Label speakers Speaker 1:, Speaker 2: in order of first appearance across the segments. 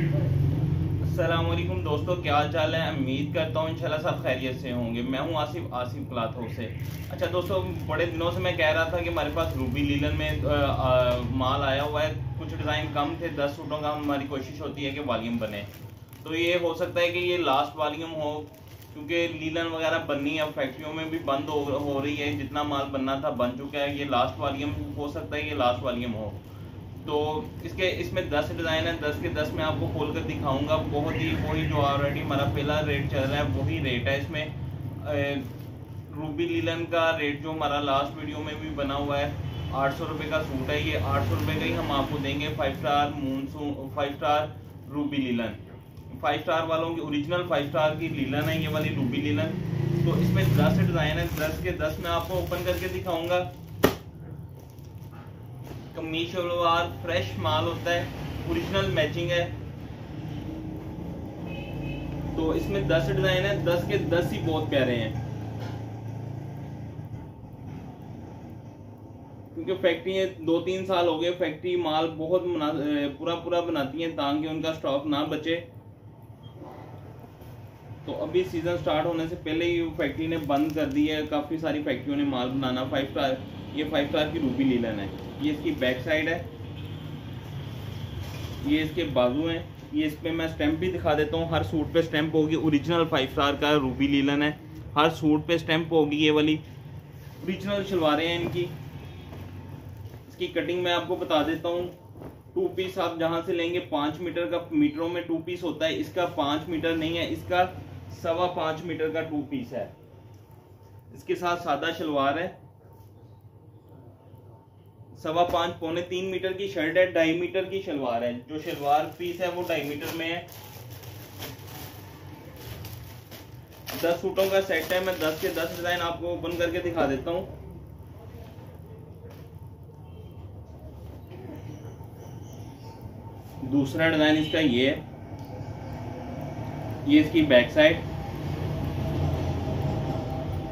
Speaker 1: अस्सलामुअलैकुम दोस्तों, क्या हाल चाल है। उम्मीद करता हूँ इंशाल्लाह सब खैरियत से होंगे। मैं हूँ आसिफ क्लॉथ हाउस से। अच्छा दोस्तों, बड़े दिनों से मैं कह रहा था कि हमारे पास रूबी लीलन में माल आया हुआ है। कुछ डिज़ाइन कम थे, 10 सूटों का हमारी कोशिश होती है कि वॉल्यूम बने। तो ये हो सकता है कि ये लास्ट वॉल्यूम हो, क्योंकि लीलन वगैरह बननी है, फैक्ट्रियों में भी बंद हो रही है। जितना माल बनना था बन चुका है। ये लास्ट वॉल्यूम हो सकता है, ये लास्ट वॉल्यूम हो। तो इसमें 10 डिज़ाइन है, 10 के 10 मैं आपको खोल कर दिखाऊंगा। बहुत ही वही जो ऑलरेडी हमारा पहला रेट चल रहा है वही रेट है। इसमें रूबी लीलन का रेट जो हमारा लास्ट वीडियो में भी बना हुआ है, 800 रुपये का सूट है। ये 800 रुपये का ही हम आपको देंगे। 5 स्टार मूनसून, 5 स्टार रूबी लीलन, 5 स्टार वालों की ओरिजिनल 5 स्टार की लीलन है ये वाली रूबी लीलन। तो इसमें 10 डिज़ाइन है, 10 के 10 मैं आपको ओपन करके दिखाऊंगा। कमीज शलवार फ्रेश माल होता है, ओरिजिनल मैचिंग है। तो इसमें 10 डिजाइन है, 10 के 10 ही बहुत प्यारे हैं। क्योंकि फैक्ट्री 2-3 साल हो गए, फैक्ट्री माल बहुत पूरा बनाती है ताकि उनका स्टॉक ना बचे। तो अभी सीजन स्टार्ट होने से पहले ही फैक्ट्री ने बंद कर दी है। काफ़ी सारी फैक्ट्रियों ने माल बनाना। 5 स्टार, ये 5 स्टार की रूबी लीलन है। ये इसकी बैक साइड है, ये इसके बाजू हैं। ये इस पर मैं स्टैंप भी दिखा देता हूँ। हर सूट पे स्टैंप होगी, ओरिजिनल 5 स्टार का रूबी लीलन है। हर सूट पे स्टैंप होगी। ये वाली ओरिजिनल शलवारें हैं इनकी। इसकी कटिंग मैं आपको बता देता हूँ। 2 पीस आप जहाँ से लेंगे 5 मीटर का, मीटरों में 2 पीस होता है। इसका 5 मीटर नहीं है, इसका 5.25 मीटर का 2 पीस है। इसके साथ सादा शलवार है। 5.25 पौने 3 मीटर की शर्ट है, 2.5 मीटर की शलवार है। जो शलवार पीस है वो 2.5 मीटर में है। 10 सूटों का सेट है। मैं 10 के 10 डिजाइन आपको ओपन करके दिखा देता हूँ। दूसरा डिजाइन इसका ये है। ये इसकी बैक साइड।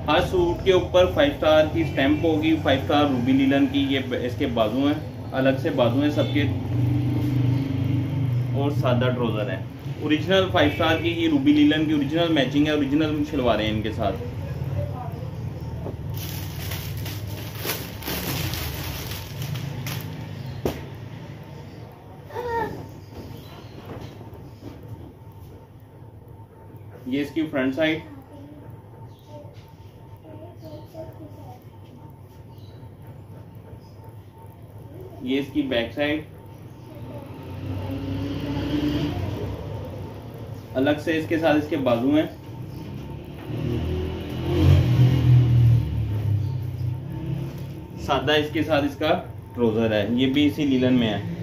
Speaker 1: हर सूट के ऊपर 5 स्टार की स्टैंप होगी, 5 स्टार रूबी लीलन की। ये इसके बाजू हैं, अलग से बाजू हैं सबके, और सादा ट्राउजर है। ओरिजिनल 5 स्टार की ये रूबी लीलन की ओरिजिनल मैचिंग है, ओरिजिनल शलवारें हैं इनके साथ। ये इसकी फ्रंट साइड, ये इसकी बैक साइड। अलग से इसके साथ इसके बाजू हैं। सादा इसके साथ इसका ट्राउजर है। ये भी इसी लीलन में है।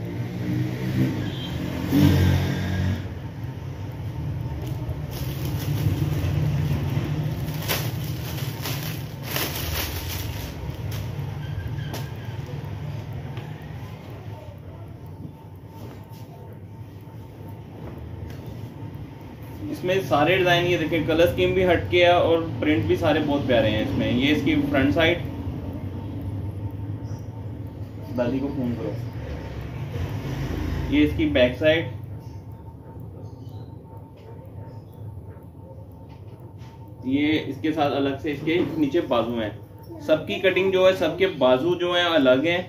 Speaker 1: इसमें सारे डिजाइन ये देखें, कलर स्कीम भी हटके है और प्रिंट भी सारे बहुत प्यारे हैं इसमें। ये इसकी फ्रंट साइड, दादी को फोन करो। ये इसकी बैक साइड। ये इसके साथ अलग से इसके नीचे बाजू हैं। सबकी कटिंग जो है, सबके बाजू जो है अलग हैं,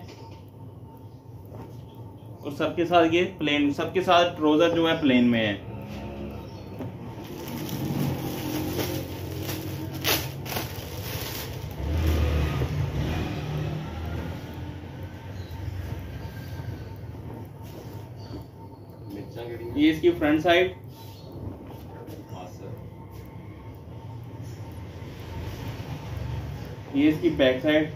Speaker 1: और सबके साथ ये प्लेन, सबके साथ ट्राउजर जो है प्लेन में है। ये इसकी फ्रंट साइड। ये इसकी बैक साइड।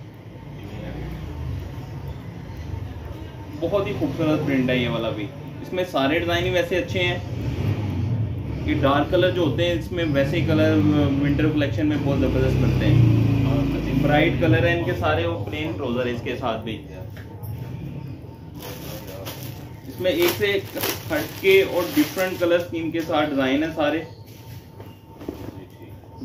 Speaker 1: बहुत ही खूबसूरत प्रिंट है ये वाला भी। इसमें सारे डिजाइन ही वैसे अच्छे हैं। ये डार्क कलर जो होते हैं इसमें वैसे ही कलर विंटर कलेक्शन में बहुत जबरदस्त बनते हैं। ब्राइट कलर है इनके सारे, वो प्लेन ट्राउजर है इसके साथ भी। इसमें एक से एक हटके और डिफरेंट कलर स्कीम के साथ डिजाइन है सारे।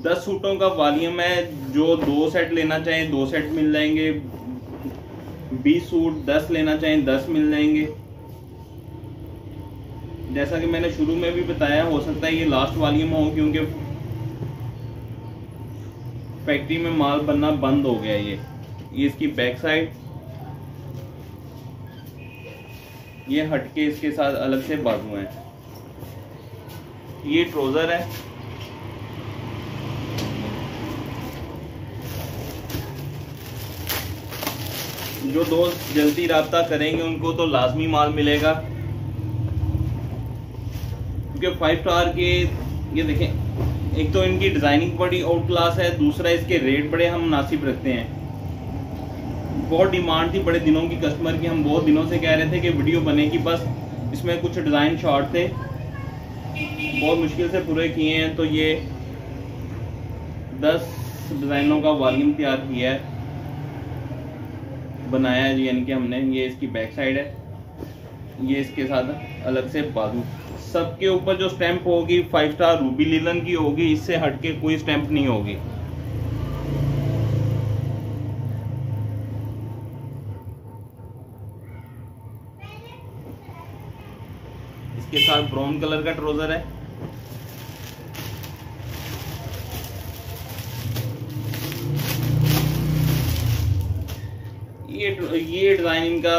Speaker 1: 10 सूटों का वॉल्यूम है। जो 2 सेट लेना चाहें 2 सेट मिल जाएंगे। 20 सूट 10 लेना चाहें 10 मिल जाएंगे। जैसा कि मैंने शुरू में भी बताया, हो सकता है ये लास्ट वॉल्यूम हो, क्योंकि फैक्ट्री में माल बनना बंद हो गया। ये इसकी बैक साइड, ये हटके इसके साथ अलग से बाजू हैं। ये ट्राउजर है, जो दोस्त जल्दी राब्ता करेंगे उनको तो लाजमी माल मिलेगा, क्योंकि 5 स्टार के ये देखें, एक तो इनकी डिजाइनिंग बड़ी आउट क्लास है, दूसरा इसके रेट बड़े हम मुनासिब रखते हैं। बहुत डिमांड थी बड़े दिनों की कस्टमर की, हम बहुत दिनों से कह रहे थे कि वीडियो बनेगी, बस इसमें कुछ डिज़ाइन शॉर्ट थे, बहुत मुश्किल से पूरे किए हैं। तो ये 10 डिज़ाइनों का वॉल्यूम तैयार किया है, बनाया है जी, यानी कि हमने। ये इसकी बैक साइड है, ये इसके साथ अलग से बाजू। सबके ऊपर जो स्टैंप होगी 5 स्टार रूबी लिलन की होगी, इससे हटके कोई स्टैंप नहीं होगी। इसके साथ ब्राउन कलर का ट्राउजर है। ये डिजाइन इनका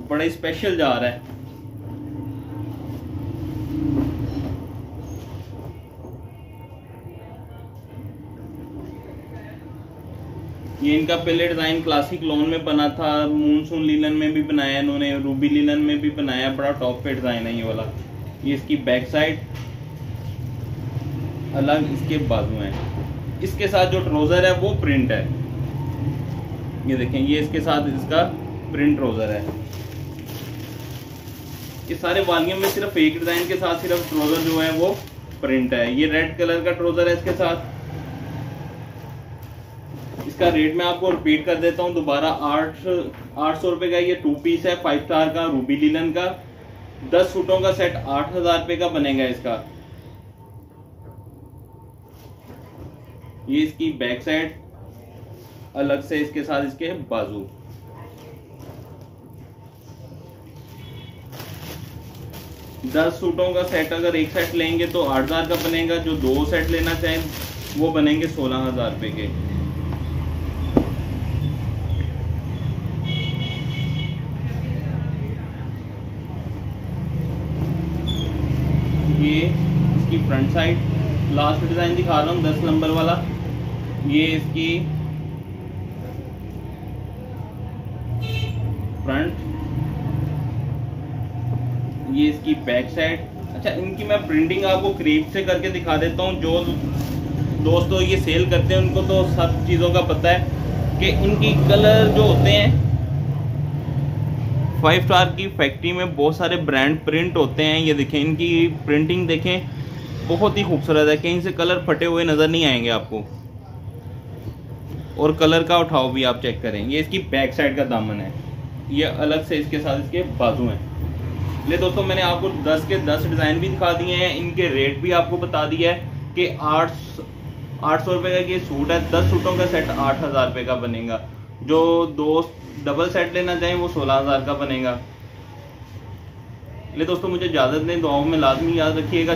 Speaker 1: बड़ा स्पेशल जा रहा है। ये इनका पहले डिजाइन क्लासिक लॉन में बना था, मूनसून लीलन में भी बनाया इन्होंने, रूबी लीलन में भी बनाया, बड़ा टॉप पे डिजाइन है ये वाला। ये इसकी बैक साइड, अलग इसके बाजू हैं। इसके साथ जो ट्राउजर है वो प्रिंट है, ये देखें, ये इसके साथ इसका प्रिंट ट्राउजर है। ये सारे वॉल्यूम में सिर्फ एक डिजाइन के साथ सिर्फ ट्राउजर जो है वो प्रिंट है। ये रेड कलर का ट्राउजर है इसके साथ। इसका रेट मैं आपको रिपीट कर देता हूँ दोबारा, 800 रुपए का ये 2 पीस है 5 स्टार का रूबी लिलन का। 10 सूटों का सेट 8000 रुपए का बनेगा इसका। ये इसकी बैक साइड, अलग से इसके साथ इसके बाजू। दस सूटों का सेट अगर एक सेट लेंगे तो 8000 का बनेगा, जो 2 सेट लेना चाहें वो बनेंगे 16000 रुपए के। ये इसकी फ्रंट साइड, लास्ट डिजाइन दिखा रहा हूँ 10 नंबर वाला। ये इसकी फ्रंट, ये इसकी बैक साइड। अच्छा, इनकी मैं प्रिंटिंग आपको क्रीप से करके दिखा देता हूँ। जो दोस्तों ये सेल करते हैं उनको तो सब चीज़ों का पता है कि इनकी कलर जो होते हैं, 5 स्टार की फैक्ट्री में बहुत सारे ब्रांड प्रिंट होते हैं। ये देखें, इनकी प्रिंटिंग देखें, बहुत ही खूबसूरत है, कहीं से कलर फटे हुए नज़र नहीं आएंगे आपको। और कलर का उठाव भी आप चेक करें। ये इसकी बैक साइड का दामन है, ये अलग से इसके साथ इसके बाजू हैं। ले दोस्तों, मैंने आपको 10 के 10 डिज़ाइन भी दिखा दिए हैं, इनके रेट भी आपको बता दिया है कि 800 रुपये का ये सूट है। 10 सूटों का सेट 8000 रुपये का बनेगा। जो दोस्त डबल सेट लेना चाहें वो 16000 का बनेगा। ले दोस्तों, मुझे इजाज़त दें, दुआओं में लाजमी याद रखिएगा।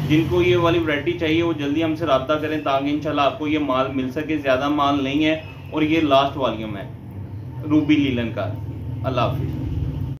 Speaker 1: जिनको ये वाली वैरायटी चाहिए वो जल्दी हमसे रब्ता करें, ताकि इंशाल्लाह आपको ये माल मिल सके। ज़्यादा माल नहीं है और ये लास्ट वॉल्यूम है रूबी लीलन का। अल्लाह हाफिज़।